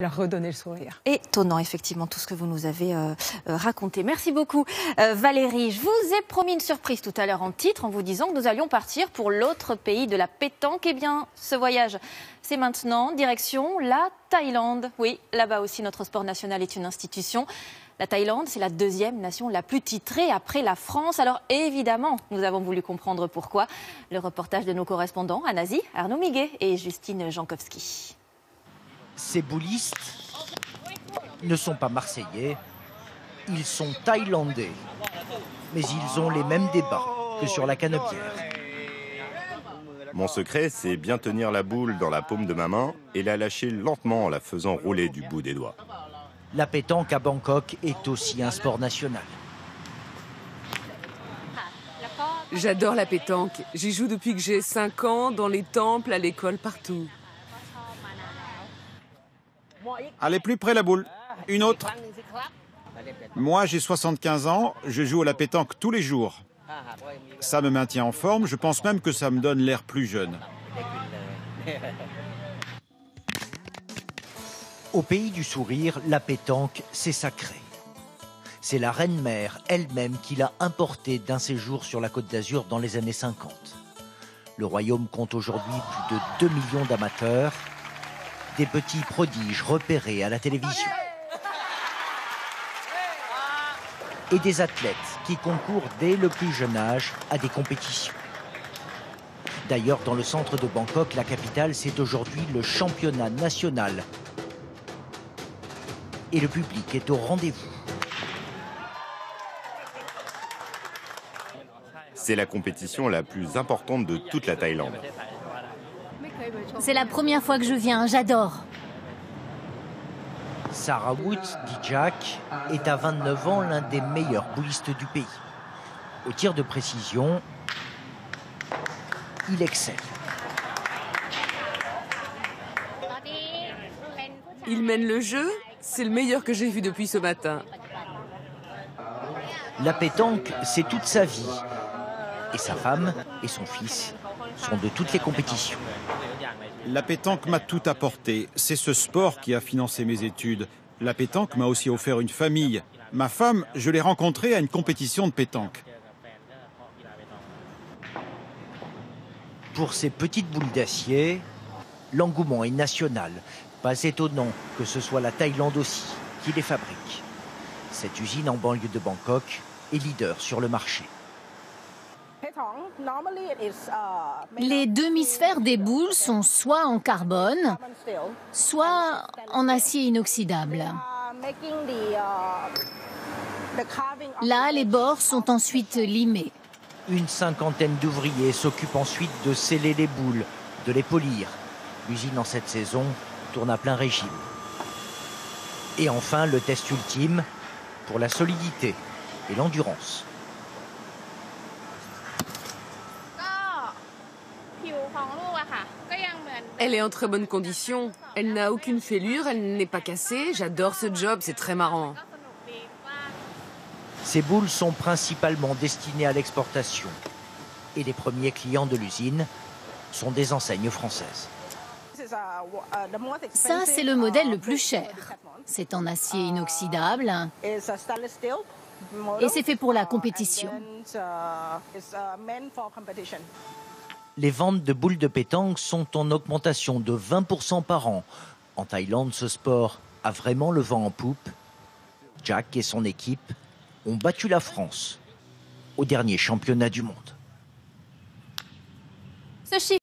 Leur redonner le sourire. Étonnant, effectivement, tout ce que vous nous avez raconté. Merci beaucoup, Valérie. Je vous ai promis une surprise tout à l'heure en titre, en vous disant que nous allions partir pour l'autre pays de la pétanque. Eh bien, ce voyage, c'est maintenant, direction la Thaïlande. Oui, là-bas aussi, notre sport national est une institution. La Thaïlande, c'est la deuxième nation la plus titrée après la France. Alors évidemment, nous avons voulu comprendre pourquoi. Le reportage de nos correspondants, Anazi, Arnaud Miguet et Justine Jankowski. Ces boulistes ne sont pas marseillais, ils sont thaïlandais. Mais ils ont les mêmes débats que sur la canebière. Mon secret, c'est bien tenir la boule dans la paume de ma main et la lâcher lentement en la faisant rouler du bout des doigts. La pétanque à Bangkok est aussi un sport national. J'adore la pétanque. J'y joue depuis que j'ai 5 ans, dans les temples, à l'école, partout. Allez, plus près la boule. Une autre. Moi, j'ai 75 ans, je joue à la pétanque tous les jours. Ça me maintient en forme, je pense même que ça me donne l'air plus jeune. Au pays du sourire, la pétanque, c'est sacré. C'est la reine-mère elle-même qui l'a importée d'un séjour sur la Côte d'Azur dans les années 50. Le royaume compte aujourd'hui plus de 2 millions d'amateurs, des petits prodiges repérés à la télévision. Et des athlètes qui concourent dès le plus jeune âge à des compétitions. D'ailleurs, dans le centre de Bangkok, la capitale, c'est aujourd'hui le championnat national. Et le public est au rendez-vous. C'est la compétition la plus importante de toute la Thaïlande. C'est la première fois que je viens, j'adore. Sarawut, dit Jack, est à 29 ans l'un des meilleurs boulistes du pays. Au tir de précision, il excelle. Il mène le jeu, c'est le meilleur que j'ai vu depuis ce matin. La pétanque, c'est toute sa vie. Et sa femme et son fils sont de toutes les compétitions. La pétanque m'a tout apporté. C'est ce sport qui a financé mes études. La pétanque m'a aussi offert une famille. Ma femme, je l'ai rencontrée à une compétition de pétanque. Pour ces petites boules d'acier, l'engouement est national. Pas étonnant que ce soit la Thaïlande aussi qui les fabrique. Cette usine en banlieue de Bangkok est leader sur le marché. Les demi-sphères des boules sont soit en carbone, soit en acier inoxydable. Là, les bords sont ensuite limés. Une cinquantaine d'ouvriers s'occupent ensuite de sceller les boules, de les polir. L'usine en cette saison tourne à plein régime. Et enfin, le test ultime pour la solidité et l'endurance. Elle est en très bonne condition. Elle n'a aucune fêlure, elle n'est pas cassée. J'adore ce job, c'est très marrant. Ces boules sont principalement destinées à l'exportation. Et les premiers clients de l'usine sont des enseignes françaises. Ça, c'est le modèle le plus cher. C'est en acier inoxydable et c'est fait pour la compétition. Les ventes de boules de pétanque sont en augmentation de 20% par an. En Thaïlande, ce sport a vraiment le vent en poupe. Jack et son équipe ont battu la France au dernier championnat du monde.